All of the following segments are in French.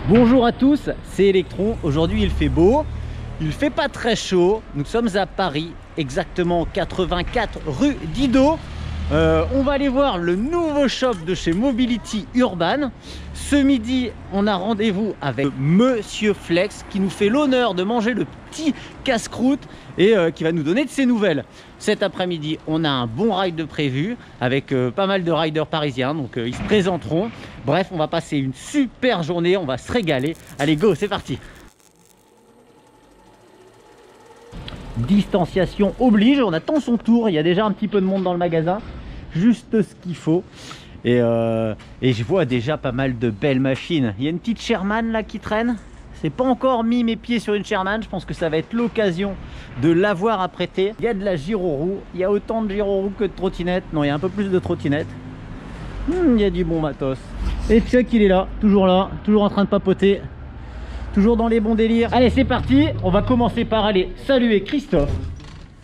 Bonjour à tous, c'est Electron. Aujourd'hui il fait beau, il fait pas très chaud. Nous sommes à Paris, exactement 84 rue Didot. On va aller voir le nouveau shop de chez Mobility Urban. Ce midi, on a rendez-vous avec Monsieur Flex qui nous fait l'honneur de manger le petit casse-croûte et qui va nous donner de ses nouvelles. Cet après-midi, on a un bon ride de prévu avec pas mal de riders parisiens, donc ils se présenteront. Bref, on va passer une super journée, on va se régaler. Allez, go, c'est parti! Distanciation oblige, on attend son tour, il y a déjà un petit peu de monde dans le magasin, juste ce qu'il faut. Et je vois déjà pas mal de belles machines. Il y a une petite Sherman là qui traîne. C'est pas encore mis mes pieds sur une Sherman, je pense que ça va être l'occasion de l'avoir à prêter. Il y a de la gyroroue, il y a autant de gyroroue que de trottinettes. Non, il y a un peu plus de trottinettes. Il y a du bon matos. Et Chuck il est là, toujours en train de papoter. Toujours dans les bons délires. Allez, c'est parti. On va commencer par aller saluer Christophe.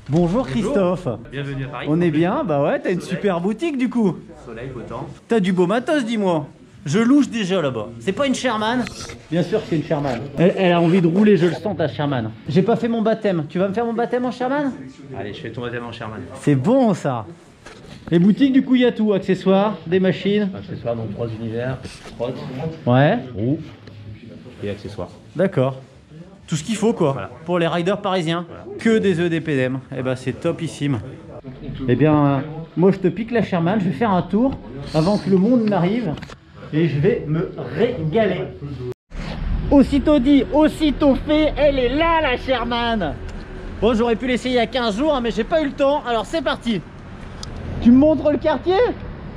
Bonjour Christophe. Bienvenue à Paris. On est bien, bah ouais, t'as une super boutique du coup. Soleil, beau temps. T'as du beau matos, dis-moi. Je louche déjà là-bas. C'est pas une Sherman? Bien sûr que c'est une Sherman. Elle a envie de rouler, je le sens ta Sherman. J'ai pas fait mon baptême. Tu vas me faire mon baptême en Sherman? Allez, je fais ton baptême en Sherman. C'est bon ça. Les boutiques du coup il y a tout, accessoires, des machines. Accessoires, donc 3 univers, trotte, Ouais. roue et accessoires. D'accord. Tout ce qu'il faut quoi, Voilà. pour les riders parisiens. Voilà. Que des EDPDM. Et bah c'est topissime. Eh bien, moi je te pique la Sherman, je vais faire un tour avant que le monde n'arrive et je vais me régaler. Aussitôt dit, aussitôt fait, elle est là la Sherman. Bon, j'aurais pu l'essayer il y a 15 jours, hein, mais j'ai pas eu le temps, alors c'est parti. Tu me montres le quartier?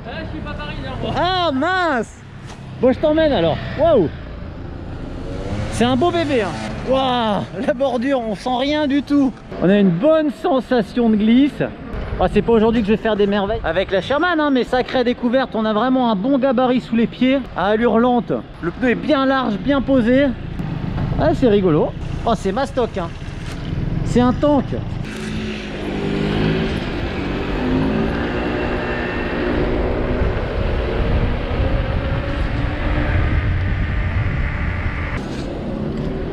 Je suis pas parisien moi. Ah mince. Bon, je t'emmène alors. Waouh. C'est un beau bébé, hein. Waouh, la bordure, on sent rien du tout. On a une bonne sensation de glisse. Oh, c'est pas aujourd'hui que je vais faire des merveilles avec la Sherman, hein, mais sacrée découverte. On a vraiment un bon gabarit sous les pieds, à allure lente. Le pneu est bien large, bien posé. Ah, c'est rigolo. Oh, c'est mastoc, hein. C'est un tank.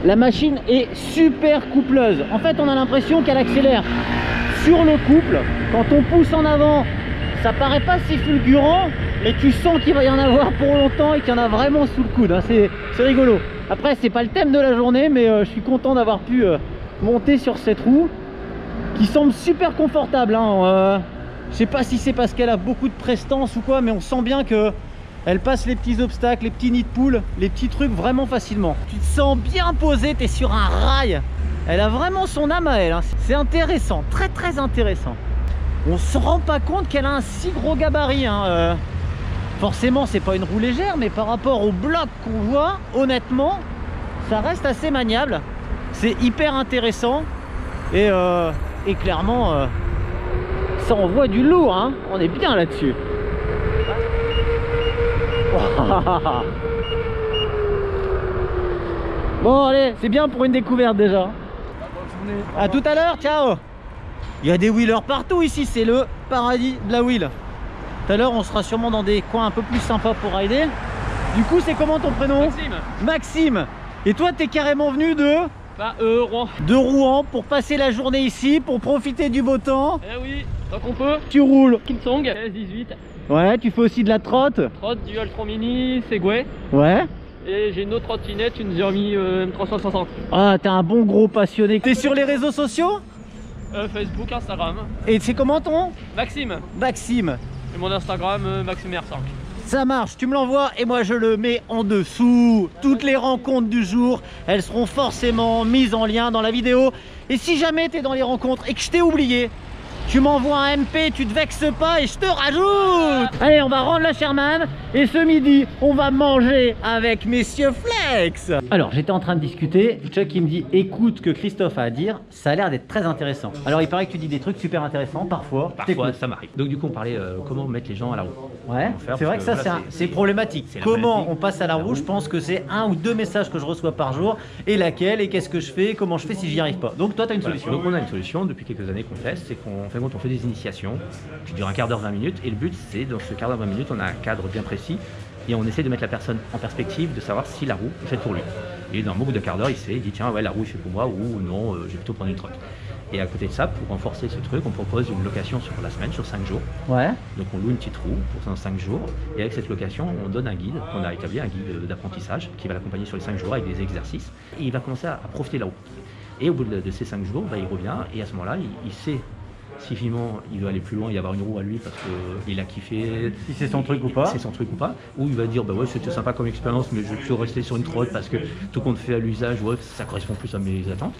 La machine est super coupleuse. En fait, on a l'impression qu'elle accélère sur le couple. Quand on pousse en avant, ça paraît pas si fulgurant, mais tu sens qu'il va y en avoir pour longtemps et qu'il y en a vraiment sous le coude, hein. C'est rigolo. Après, c'est pas le thème de la journée, mais je suis content d'avoir pu monter sur cette roue qui semble super confortable, hein. Je sais pas si c'est parce qu'elle a beaucoup de prestance ou quoi, mais on sent bien que elle passe les petits obstacles, les petits nids de poules, les petits trucs vraiment facilement. Tu te sens bien posé, tu es sur un rail. Elle a vraiment son âme à elle, hein. C'est intéressant, très très intéressant. On se rend pas compte qu'elle a un si gros gabarit, hein. Forcément, c'est pas une roue légère, mais par rapport au bloc qu'on voit, honnêtement, ça reste assez maniable. C'est hyper intéressant. Et clairement, ça envoie du lourd, hein. On est bien là-dessus. Bon allez, c'est bien pour une découverte déjà. À tout à l'heure, ciao. Il y a des wheelers partout ici, c'est le paradis de la wheel. Tout à l'heure on sera sûrement dans des coins un peu plus sympas pour rider. Du coup c'est comment ton prénom? Maxime. Maxime. Et toi t'es carrément venu de Rouen. De Rouen pour passer la journée ici, pour profiter du beau temps. Eh oui, tant qu'on peut. Tu roules Kingsong, 16-18. Ouais, tu fais aussi de la trotte. Trotte, Dual 3 Mini, Segway. Ouais. Et j'ai une autre trottinette, une Xiaomi M360. Ah, t'es un bon gros passionné. T'es sur les réseaux sociaux? Facebook, Instagram. Et c'est comment ton? Maxime. Maxime. Et mon Instagram, MaximeR5. Ça marche, tu me l'envoies et moi je le mets en dessous. Toutes les rencontres du jour, elles seront forcément mises en lien dans la vidéo. Et si jamais tu es dans les rencontres et que je t'ai oublié, tu m'envoies un MP, tu te vexes pas et je te rajoute. Allez, on va rendre la Sherman et ce midi, on va manger avec Monsieur Flex. Alors, j'étais en train de discuter, Chuck il me dit écoute ce que Christophe a à dire, ça a l'air d'être très intéressant. Alors, il paraît que tu dis des trucs super intéressants parfois. Parfois, ça m'arrive. Donc du coup, on parlait comment mettre les gens à la roue. Ouais, c'est vrai que ça c'est problématique. Comment on passe à la roue, je pense que c'est 1 ou 2 messages que je reçois par jour. Et laquelle, et qu'est-ce que je fais, comment je fais si j'y arrive pas. Donc toi tu as une solution. Donc on a une solution depuis quelques années qu'on teste, c'est qu'on fait des initiations qui durent un quart d'heure, 20 minutes. Et le but c'est dans ce quart d'heure, 20 minutes, on a un cadre bien précis et on essaie de mettre la personne en perspective, de savoir si la roue est faite pour lui. Et dans un bout de quart d'heure, il dit tiens, ouais, la roue est faite pour moi, ou non, je vais plutôt prendre une trotte. Et à côté de ça, pour renforcer ce truc, on propose une location sur la semaine, sur 5 jours. Ouais. Donc on loue une petite roue pour 5 jours, et avec cette location, on donne un guide, on a établi un guide d'apprentissage qui va l'accompagner sur les 5 jours avec des exercices, et il va commencer à profiter de la roue. Et au bout de ces 5 jours, bah, il revient, et à ce moment-là, il sait si finalement il veut aller plus loin et avoir une roue à lui parce qu'il a kiffé, si c'est son truc ou pas, c'est son truc ou pas, ou il va dire bah ouais c'était sympa comme expérience mais je vais plutôt rester sur une trotte parce que tout compte fait à l'usage, ouais, ça correspond plus à mes attentes.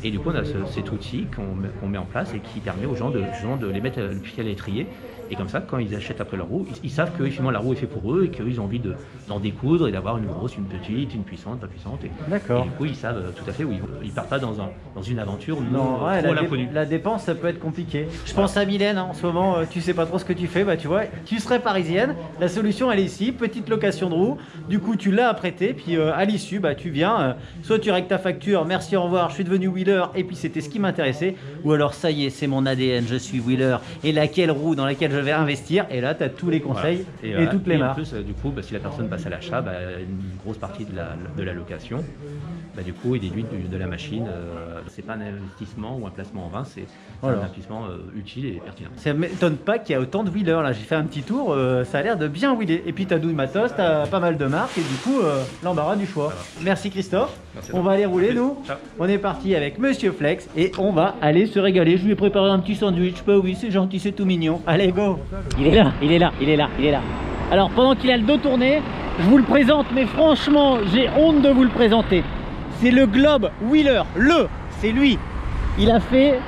Et du coup on a cet outil qu'on met en place et qui permet aux gens de les mettre le pied à l'étrier, et comme ça quand ils achètent après leur roue, ils savent que finalement la roue est faite pour eux et qu'ils ont envie d'en découdre et d'avoir une grosse, une petite, une puissante, pas puissante. D'accord. Et du coup ils savent tout à fait où ils partent pas dans une aventure non, ouais, trop l'inconnu. La dépense ça peut être compliqué. Je pense à Mylène en ce moment, tu sais pas trop ce que tu fais, bah tu vois, tu serais parisienne, la solution elle est ici, petite location de roue, du coup tu l'as apprêté, puis à l'issue bah tu viens, soit tu règles ta facture, merci au revoir, je suis devenu wheeler et puis c'était ce qui m'intéressait, ou alors ça y est c'est mon ADN, je suis wheeler et laquelle roue dans laquelle je vais investir, et là tu as tous les conseils et toutes les marques. En plus du coup bah, si la personne passe à l'achat, bah, une grosse partie de la location, bah, du coup il déduit de la machine, c'est pas un investissement ou un placement en vain, c'est un investissement utile et pertinent. Ça m'étonne pas qu'il y a autant de wheelers là, j'ai fait un petit tour, ça a l'air de bien wheeler. Et puis t'as douille matos, t'as pas mal de marques et du coup l'embarras du choix. Merci Christophe. Merci on va aller rouler nous. Ciao. On est parti avec Monsieur Flex et on va aller se régaler. Je lui ai préparé un petit sandwich, bah oui c'est gentil, c'est tout mignon. Allez go. Il est là, il est là, il est là, il est là. Alors pendant qu'il a le dos tourné, je vous le présente, mais franchement j'ai honte de vous le présenter. C'est le Globe Wheeler, c'est lui. Il a fait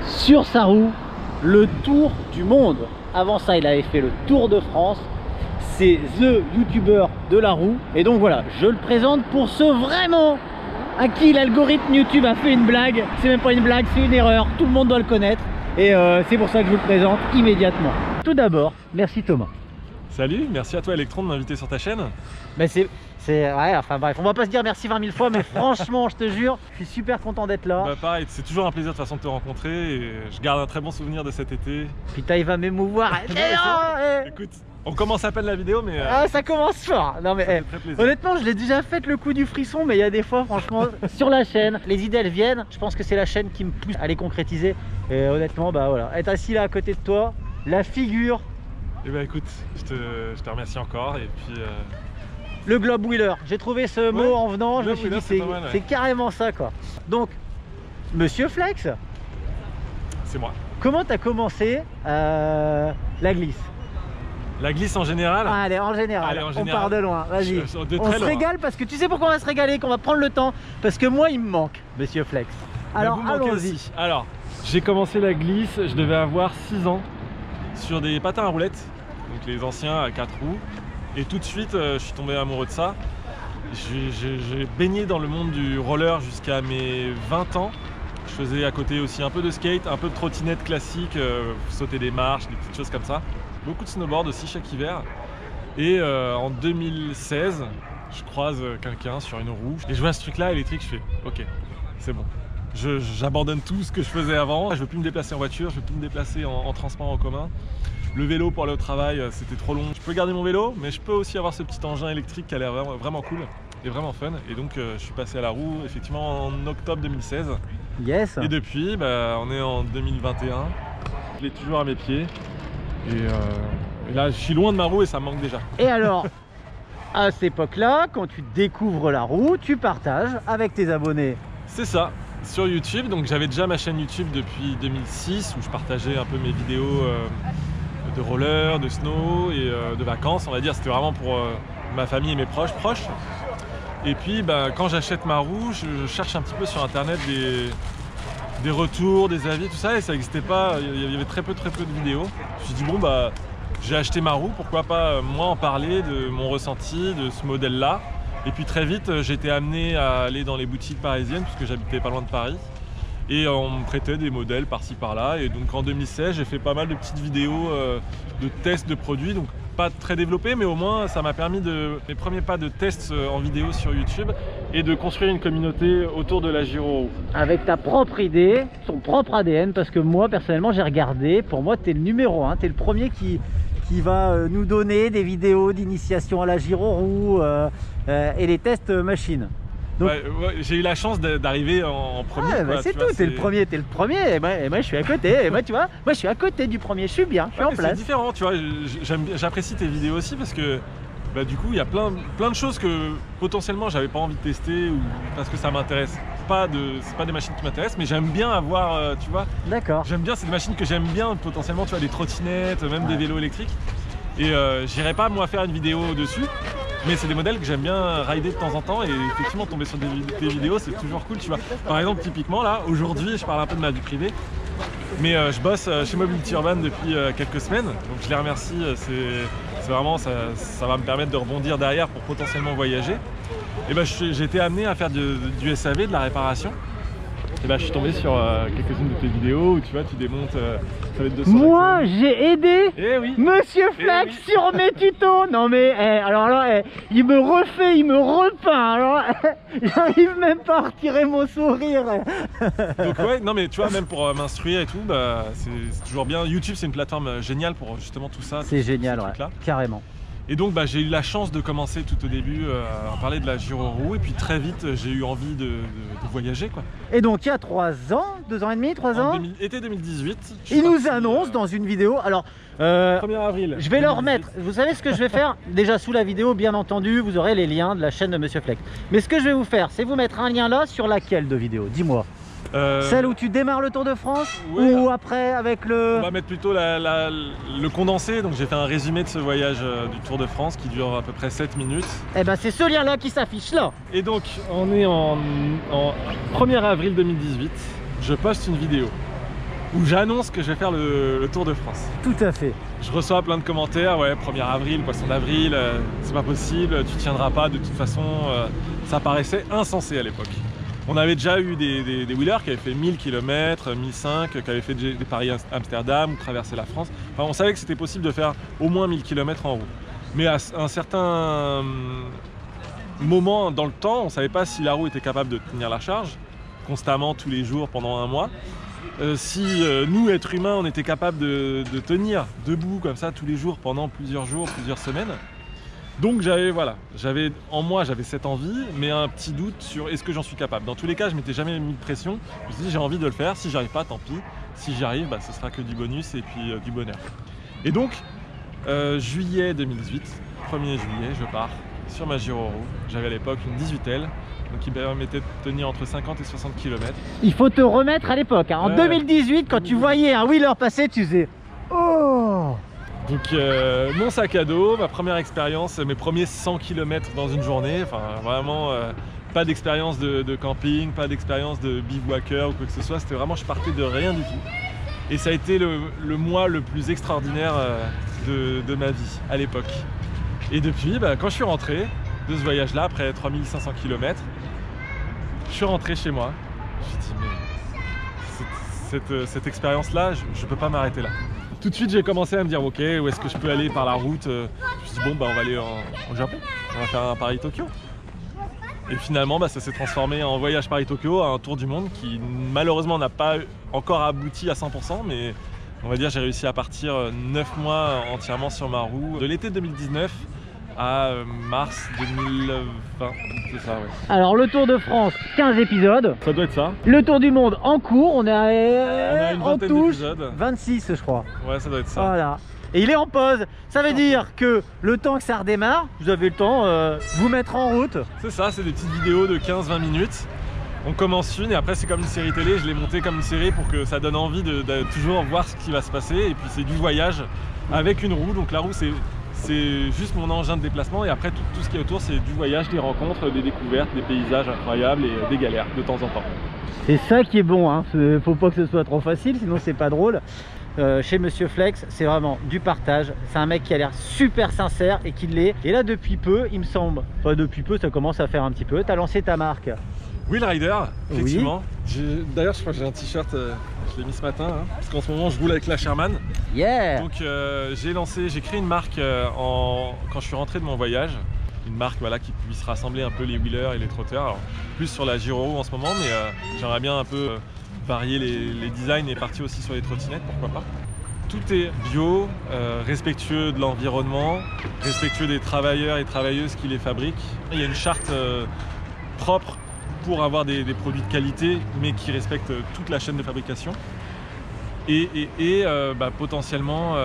sur sa roue le tour du monde. Avant ça il avait fait le Tour de France. C'est the YouTuber de la roue. Et donc voilà, je le présente pour ceux vraiment à qui l'algorithme YouTube a fait une blague. C'est même pas une blague, c'est une erreur, tout le monde doit le connaître. Et c'est pour ça que je vous le présente immédiatement. Tout d'abord, merci Thomas. Salut, merci à toi Electron de m'inviter sur ta chaîne. Mais ouais, enfin bref, on va pas se dire merci 20 000 fois, mais franchement, je te jure, je suis super content d'être là. Bah pareil, c'est toujours un plaisir de toute façon de te rencontrer et je garde un très bon souvenir de cet été. Putain, il va m'émouvoir. Écoute, on commence à peine la vidéo, mais... Ah, ça commence fort. Non mais honnêtement, je l'ai déjà fait le coup du frisson, mais il y a des fois, franchement, sur la chaîne, les idées elles viennent. Je pense que c'est la chaîne qui me pousse à les concrétiser. Et honnêtement, bah voilà, être assis là à côté de toi, la figure. Et bah écoute, je te remercie encore et puis... Le Globe Wheeler, j'ai trouvé ce mot en venant, je me suis dit c'est carrément ça quoi. Donc, Monsieur Flex, c'est moi. Comment t'as commencé la glisse? La glisse en général? Allez, en général, on part de loin, vas-y. On se régale parce que tu sais pourquoi on va se régaler, qu'on va prendre le temps, parce que moi il me manque, Monsieur Flex. Alors allons-y. Alors, j'ai commencé la glisse, je devais avoir 6 ans, sur des patins à roulettes, donc les anciens à 4 roues. Et tout de suite, je suis tombé amoureux de ça. J'ai baigné dans le monde du roller jusqu'à mes 20 ans. Je faisais à côté aussi un peu de skate, un peu de trottinette classique, sauter des marches, des petites choses comme ça. Beaucoup de snowboard aussi chaque hiver. Et en 2016, je croise quelqu'un sur une roue. Et je vois ce truc-là électrique, je fais ok, c'est bon. J'abandonne tout ce que je faisais avant. Je veux plus me déplacer en voiture, je veux plus me déplacer en transport en commun. Le vélo pour aller au travail, c'était trop long. Je peux garder mon vélo, mais je peux aussi avoir ce petit engin électrique qui a l'air vraiment cool et vraiment fun. Et donc, je suis passé à la roue effectivement en octobre 2016. Yes. Et depuis, bah, on est en 2021. Je l'ai toujours à mes pieds. Et là, je suis loin de ma roue et ça me manque déjà. Et alors, à cette époque-là, quand tu découvres la roue, tu partages avec tes abonnés. C'est ça. Sur YouTube, donc j'avais déjà ma chaîne YouTube depuis 2006 où je partageais un peu mes vidéos de roller, de snow et de vacances, on va dire. C'était vraiment pour ma famille et mes proches. Et puis bah, quand j'achète ma roue, je cherche un petit peu sur internet des retours, des avis, tout ça, et ça n'existait pas, il y avait très peu de vidéos. Je me suis dit bon bah j'ai acheté ma roue, pourquoi pas moi en parler de mon ressenti, de ce modèle-là. Et puis très vite, j'ai été amené à aller dans les boutiques parisiennes puisque j'habitais pas loin de Paris. Et on me prêtait des modèles par-ci par-là. Et donc en 2016, j'ai fait pas mal de petites vidéos de tests de produits. Donc pas très développées, mais au moins ça m'a permis mes premiers pas de tests en vidéo sur YouTube et de construire une communauté autour de la gyro. Avec ta propre idée, ton propre ADN, parce que moi personnellement j'ai regardé, pour moi t'es le numéro 1, t'es le premier qui qui va nous donner des vidéos d'initiation à la gyroroue et les tests machines. Donc, ouais, j'ai eu la chance d'arriver en premier. Ouais, bah c'est tout, t'es le premier, et moi je suis à côté, et moi tu vois, moi je suis à côté du premier, je suis bien, je suis en place. C'est différent, tu vois, j'apprécie tes vidéos aussi parce que bah, du coup il y a plein de choses que potentiellement j'avais pas envie de tester ou parce que ça m'intéresse. C'est pas des machines qui m'intéressent, mais j'aime bien avoir, tu vois. D'accord. J'aime bien, c'est des machines que j'aime bien potentiellement, tu vois, des trottinettes, même des vélos électriques. Et j'irai pas moi faire une vidéo dessus. Mais c'est des modèles que j'aime bien rider de temps en temps et effectivement tomber sur des vidéos c'est toujours cool, tu vois. Par exemple typiquement là, aujourd'hui je parle un peu de ma vie privée, mais je bosse chez Mobility Urban depuis quelques semaines, donc je les remercie, c'est vraiment, ça va me permettre de rebondir derrière pour potentiellement voyager. Et ben j'ai été amené à faire du SAV, de la réparation. Et bah, je suis tombé sur quelques-unes de tes vidéos où tu vois, tu démontes, ça va être 200. Moi, j'ai aidé oui. Monsieur Flex sur mes tutos. Non mais, alors là, il me refait, il me repeint. Alors, j'arrive même pas à retirer mon sourire. Donc ouais, non mais tu vois, même pour m'instruire et tout, bah, c'est toujours bien. YouTube, c'est une plateforme géniale pour justement tout ça. C'est génial, ouais, carrément. Et donc bah, j'ai eu la chance de commencer tout au début à parler de la gyroroue et puis très vite j'ai eu envie de voyager quoi. Et donc il y a 3 ans, 2 ans et demi, 3 ans été 2018. Il nous annonce dans une vidéo, alors 1er avril. Je vais le remettre, vous savez ce que je vais faire? Déjà sous la vidéo bien entendu vous aurez les liens de la chaîne de Monsieur Flex. Mais ce que je vais vous faire c'est vous mettre un lien là sur laquelle de vidéo? Dis-moi. Celle où tu démarres le Tour de France, ouais, ou après avec le... On va mettre plutôt le condensé, donc j'ai fait un résumé de ce voyage du Tour de France qui dure à peu près 7 minutes. Et ben c'est ce lien là qui s'affiche là. Et donc on est en 1er avril 2018, je poste une vidéo où j'annonce que je vais faire le Tour de France. Tout à fait. Je reçois plein de commentaires, ouais 1er avril, poisson d'avril, c'est pas possible, tu tiendras pas de toute façon, ça paraissait insensé à l'époque. On avait déjà eu des wheelers qui avaient fait 1000 km, 1005, qui avaient fait des Paris-Amsterdam ou traversé la France. Enfin, on savait que c'était possible de faire au moins 1000 km en roue. Mais à un certain moment dans le temps, on ne savait pas si la roue était capable de tenir la charge, constamment, tous les jours, pendant un mois. Si nous, êtres humains, on était capable de tenir debout comme ça tous les jours pendant plusieurs jours, plusieurs semaines. Donc j'avais en moi cette envie, mais un petit doute sur est-ce que j'en suis capable. Dans tous les cas, je m'étais jamais mis de pression. Je me suis dit j'ai envie de le faire, si j'y arrive pas, tant pis. Si j'y arrive, bah, ce sera que du bonus et puis du bonheur. Et donc, juillet 2018, 1er juillet, je pars sur ma gyroroue. J'avais à l'époque une 18L, donc qui me permettait de tenir entre 50 et 60 km. Il faut te remettre à l'époque, hein. En 2018, quand tu voyais un wheeler passer, tu faisais oh. Donc mon sac à dos, ma première expérience, mes premiers 100 km dans une journée, enfin vraiment pas d'expérience de camping, pas d'expérience de bivouaqueur ou quoi que ce soit, c'était vraiment, je partais de rien du tout. Et ça a été le mois le plus extraordinaire de ma vie à l'époque. Et depuis, bah, quand je suis rentré de ce voyage-là, après 3500 km, je suis rentré chez moi, je me suis dit mais cette expérience-là, je peux pas m'arrêter là. Tout de suite j'ai commencé à me dire ok, où est-ce que je peux aller par la route. Je me suis dit bon bah on va aller au Japon, on va faire un Paris-Tokyo. Et finalement bah, ça s'est transformé en voyage Paris-Tokyo, un tour du monde qui malheureusement n'a pas encore abouti à 100%, mais on va dire j'ai réussi à partir 9 mois entièrement sur ma roue de l'été 2019 à mars 2020, c'est ça, ouais. Alors le Tour de France, 15 épisodes. Ça doit être ça. Le Tour du monde en cours, on a une en vingtaine touche d'épisodes. 26 je crois. Ouais, ça doit être ça. Voilà. Et il est en pause. Ça veut dire que le temps que ça redémarre, vous avez le temps de vous mettre en route. C'est ça, c'est des petites vidéos de 15-20 minutes. On commence une et après c'est comme une série télé, je l'ai montée comme une série pour que ça donne envie de toujours voir ce qui va se passer. Et puis c'est du voyage avec une roue, donc la roue c'est juste mon engin de déplacement et après tout ce qui est autour c'est du voyage, des rencontres, des découvertes, des paysages incroyables et des galères de temps en temps. C'est ça qui est bon, hein. Faut pas que ce soit trop facile sinon c'est pas drôle. Chez Monsieur Flex c'est vraiment du partage, c'est un mec qui a l'air super sincère et qui l'est. Et là depuis peu il me semble, enfin depuis peu ça commence à faire un petit peu, tu as lancé ta marque Wheel Rider, effectivement. Oui. D'ailleurs je crois que j'ai un t-shirt, je l'ai mis ce matin, hein, parce qu'en ce moment je roule avec la Sherman. Yeah. Donc j'ai créé une marque quand je suis rentré de mon voyage. Une marque voilà, qui puisse rassembler un peu les wheelers et les trotteurs. Alors, plus sur la gyroroue en ce moment, mais j'aimerais bien un peu varier les designs et partir aussi sur les trottinettes, pourquoi pas. tout est bio, respectueux de l'environnement, respectueux des travailleurs et travailleuses qui les fabriquent. Il y a une charte propre pour avoir des produits de qualité, mais qui respectent toute la chaîne de fabrication. Et potentiellement,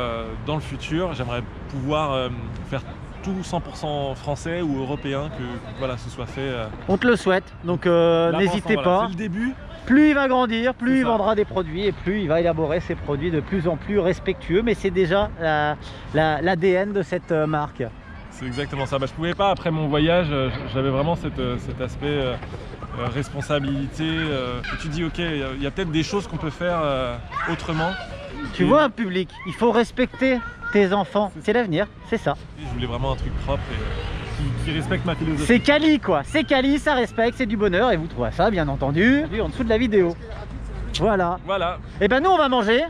dans le futur, j'aimerais pouvoir faire tout 100% français ou européen, que voilà, ce soit fait. On te le souhaite, donc n'hésitez pas. C'est le début. Plus il va grandir, plus il vendra des produits et plus il va élaborer ses produits de plus en plus respectueux. Mais c'est déjà l'ADN de cette marque. C'est exactement ça. Je pouvais pas, après mon voyage, j'avais vraiment cet aspect responsabilité. Et tu dis, ok, il y a peut-être des choses qu'on peut faire autrement. Tu vois, public, il faut respecter tes enfants. C'est l'avenir, c'est ça. Je voulais vraiment un truc propre et qui respecte ma philosophie. C'est quali quoi, c'est quali, ça respecte, c'est du bonheur et vous trouvez ça bien entendu en dessous de la vidéo. Voilà. Et ben nous on va manger.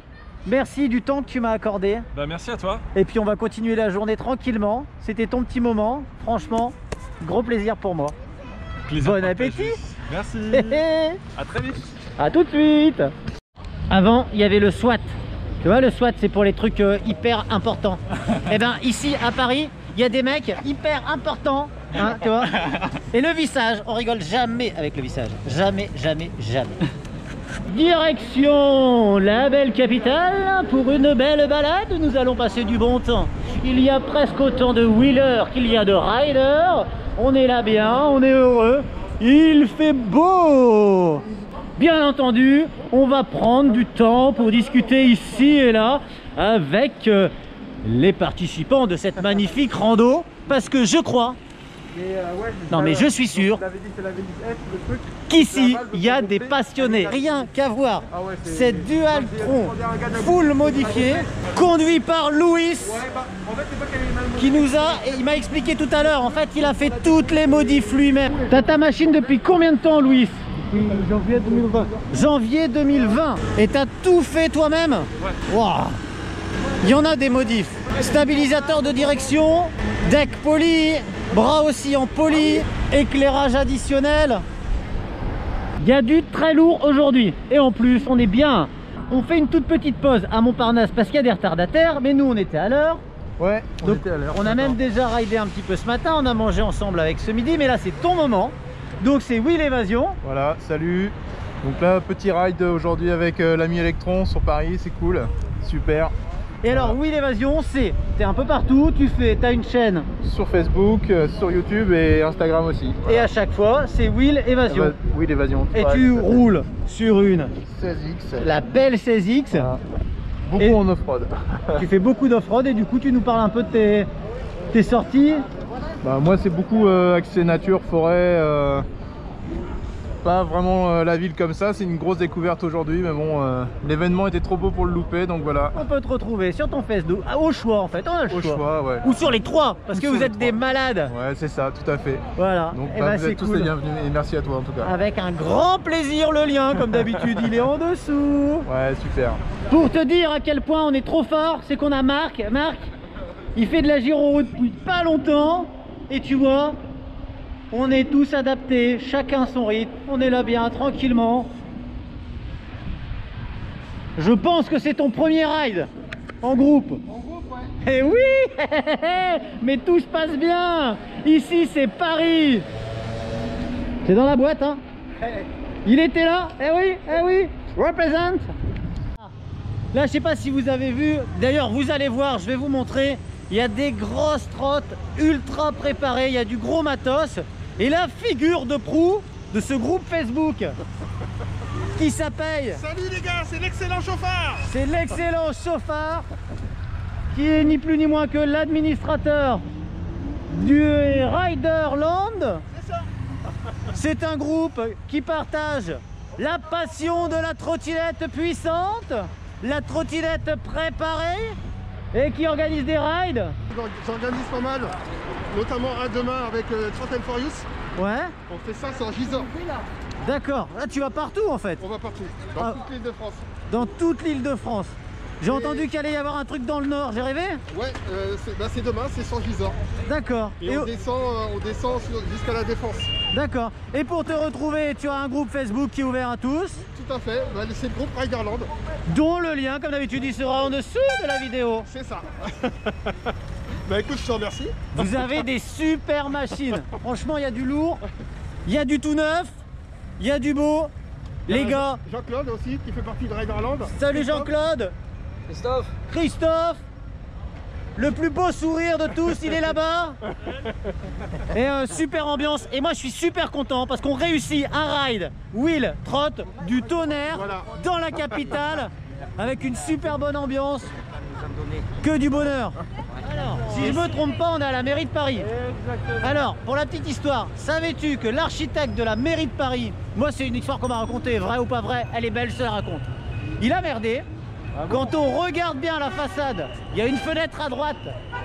Merci du temps que tu m'as accordé. Merci à toi. Et puis on va continuer la journée tranquillement. C'était ton petit moment. Franchement, gros plaisir pour moi. Bon appétit. Merci. À très vite. À tout de suite. Avant, il y avait le SWAT. Tu vois, le SWAT, c'est pour les trucs hyper importants. Et ben ici à Paris, il y a des mecs hyper importants. Hein, tu vois. Et le vissage, on rigole jamais avec le vissage. Jamais, jamais, jamais. Direction la belle capitale pour une belle balade. Nous allons passer du bon temps. Il y a presque autant de wheelers qu'il y a de riders. On est là bien, on est heureux. Il fait beau. Bien entendu, on va prendre du temps pour discuter ici et là avec les participants de cette magnifique rando. Parce que je crois, mais je suis sûr qu'ici, il y a des passionnés. Rien qu'à voir cette Dualtron full modifiée, conduit par Louis, qui nous a, et il m'a expliqué tout à l'heure, en fait, il a fait toutes les modifs lui-même. T'as ta machine depuis combien de temps, Louis? Janvier 2020. Janvier 2020. Et t'as tout fait toi-même? Ouais. Wow. Il y en a des modifs. Stabilisateur de direction, deck poli, bras aussi en poli, éclairage additionnel. Il y a du très lourd aujourd'hui. Et en plus, on est bien. On fait une toute petite pause à Montparnasse parce qu'il y a des retardataires. Mais nous, on était à l'heure. Ouais, on était à l'heure. On a même déjà ridé un petit peu ce matin. On a mangé ensemble avec ce midi. Mais là, c'est ton moment. Donc, c'est Wheel Évasion. Voilà, salut. Donc là, petit ride aujourd'hui avec l'ami Electron sur Paris. C'est cool. Super. Et alors, Wheel Évasion, t'es un peu partout, t'as une chaîne sur Facebook, sur YouTube et Instagram aussi. Et à chaque fois, c'est Wheel Évasion. Wheel Évasion. Et tu roules sur une 16X. La belle 16X. Voilà. Beaucoup en off-road. Tu fais beaucoup d'off-road et du coup, tu nous parles un peu de tes sorties. Bah, moi, c'est beaucoup accès nature, forêt. Pas vraiment la ville comme ça, c'est une grosse découverte aujourd'hui, mais bon, l'événement était trop beau pour le louper, donc voilà. On peut te retrouver sur ton Facebook, au choix en fait, on a le choix. Au choix, ouais. Ou sur les trois, parce que vous êtes des malades. Ouais, c'est ça, tout à fait. Voilà. Donc et bah, vous êtes tous les bienvenus et merci à toi en tout cas. Avec un grand plaisir, le lien, comme d'habitude, il est en dessous. Ouais, super. Pour te dire à quel point on est trop fort, c'est qu'on a Marc. Marc, il fait de la gyro depuis pas longtemps, et tu vois, on est tous adaptés, chacun son rythme, on est là bien, tranquillement. Je pense que c'est ton premier ride en groupe. En groupe, ouais. Eh oui. Mais tout se passe bien. Ici, c'est Paris. C'est dans la boîte, hein. Il était là. Eh oui, eh oui. Represent. Là, je sais pas si vous avez vu. D'ailleurs, vous allez voir, je vais vous montrer. Il y a des grosses trottes ultra préparées. Il y a du gros matos. Et la figure de proue de ce groupe Facebook qui s'appelle... Salut les gars, c'est l'excellent chauffard. C'est l'excellent chauffard qui est ni plus ni moins que l'administrateur du Riderland. C'est ça. C'est un groupe qui partage la passion de la trottinette puissante, la trottinette préparée et qui organise des rides. J'organise pas mal, notamment un demain avec Trottin for Youth. Ouais. On fait ça sur Gisors. D'accord, là tu vas partout en fait. On va partout, dans toute l'île de France. Dans toute l'île de France. J'ai entendu qu'il allait y avoir un truc dans le nord, j'ai rêvé? Ouais, c'est demain, c'est sur Gisors. D'accord. Et on descend jusqu'à la Défense. D'accord. Et pour te retrouver, tu as un groupe Facebook qui est ouvert à tous, Tout à fait, bah, c'est le groupe Riderland. dont le lien, comme d'habitude, il sera en dessous de la vidéo. C'est ça. Bah écoute, je te remercie. Vous avez des super machines. Franchement, il y a du lourd, il y a du tout neuf, il y a du beau. Les gars, Jean-Claude aussi, qui fait partie de Riderland. salut Jean-Claude. Christophe. Le plus beau sourire de tous, il est là-bas. Et super ambiance. Et moi, je suis super content parce qu'on réussit un ride wheel trot du tonnerre Voilà. dans la capitale avec une super bonne ambiance. Que du bonheur. Alors, si je me trompe pas, on est à la mairie de Paris. Alors, pour la petite histoire, savais-tu que l'architecte de la mairie de Paris, moi c'est une histoire qu'on m'a racontée, vraie ou pas vraie, elle est belle, je te la raconte. Il a merdé. Quand on regarde bien la façade, il y a une fenêtre à droite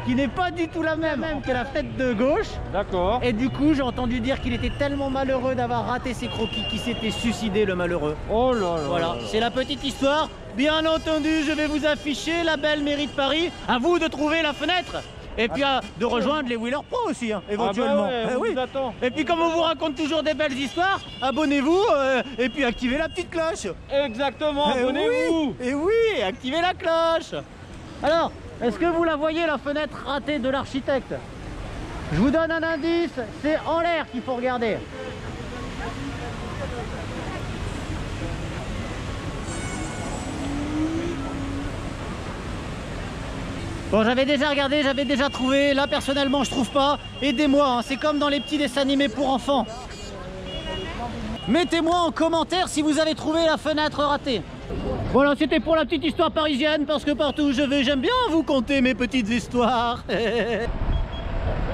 qui n'est pas du tout la même que la fenêtre de gauche. D'accord. Et du coup, j'ai entendu dire qu'il était tellement malheureux d'avoir raté ses croquis qu'il s'était suicidé, le malheureux. Oh là là. Voilà, c'est la petite histoire. Bien entendu, je vais vous afficher la belle mairie de Paris. À vous de trouver la fenêtre. Et puis de rejoindre les Wheelers Pro aussi, hein, éventuellement. Ah bah ouais, on oui. vous attend. Et puis comme on vous raconte toujours des belles histoires, abonnez-vous et puis activez la petite cloche. Exactement, Eh abonnez-vous. oui, et oui, activez la cloche. Alors, est-ce que vous la voyez, la fenêtre ratée de l'architecte? Je vous donne un indice, c'est en l'air qu'il faut regarder. Bon, j'avais déjà regardé, j'avais déjà trouvé. Là, personnellement, je trouve pas. Aidez-moi, hein, c'est comme dans les petits dessins animés pour enfants. Mettez-moi en commentaire si vous avez trouvé la fenêtre ratée. Voilà, c'était pour la petite histoire parisienne, parce que partout où je vais, j'aime bien vous conter mes petites histoires.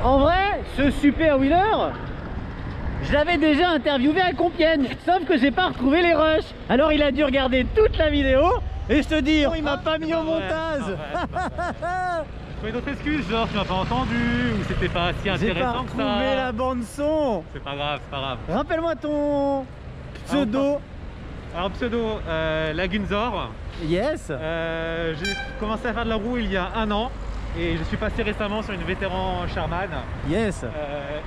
En vrai, ce super wheeler, je l'avais déjà interviewé à Compiègne, sauf que j'ai pas retrouvé les rushs. Alors il a dû regarder toute la vidéo et se dire, il m'a pas mis au montage. Trouver d'autres excuses, genre tu m'as pas entendu ou c'était pas si J'ai pas intéressant que retrouvé ça. la bande son. C'est pas grave, c'est pas grave. Rappelle-moi ton pseudo. Alors pseudo Lagunzor. Yes. J'ai commencé à faire de la roue il y a 1 an et je suis passé récemment sur une vétéran Sherman. Yes.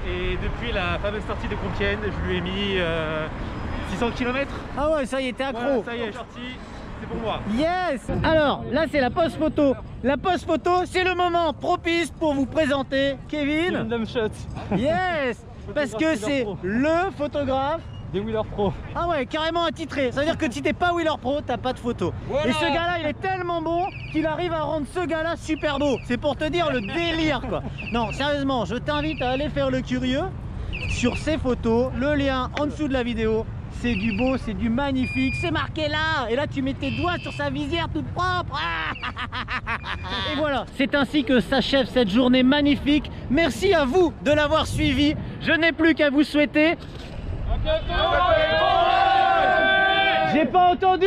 Et depuis la fameuse sortie de Compiègne, je lui ai mis 600 km. Ah ouais, ça y est, t'es accro. Voilà, ça y est, je suis sorti, c'est pour moi. Yes. Alors, là c'est la pose photo. La pose photo, c'est le moment propice pour vous présenter Kevin. Yes. Parce que c'est le photographe Des Wheelers Pro. Ah ouais, carrément attitré. Ça veut dire que si t'es pas Wheeler Pro, t'as pas de photo. Voilà. Et ce gars-là, il est tellement bon qu'il arrive à rendre ce gars-là super beau. C'est pour te dire le délire, quoi. Non, sérieusement, je t'invite à aller faire le curieux sur ces photos. Le lien en dessous de la vidéo. C'est du beau, c'est du magnifique. C'est marqué là. Et là, tu mets tes doigts sur sa visière toute propre. Et voilà, c'est ainsi que s'achève cette journée magnifique. Merci à vous de l'avoir suivi. Je n'ai plus qu'à vous souhaiter... J'ai pas entendu.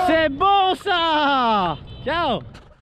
C'est bon ça. Ciao.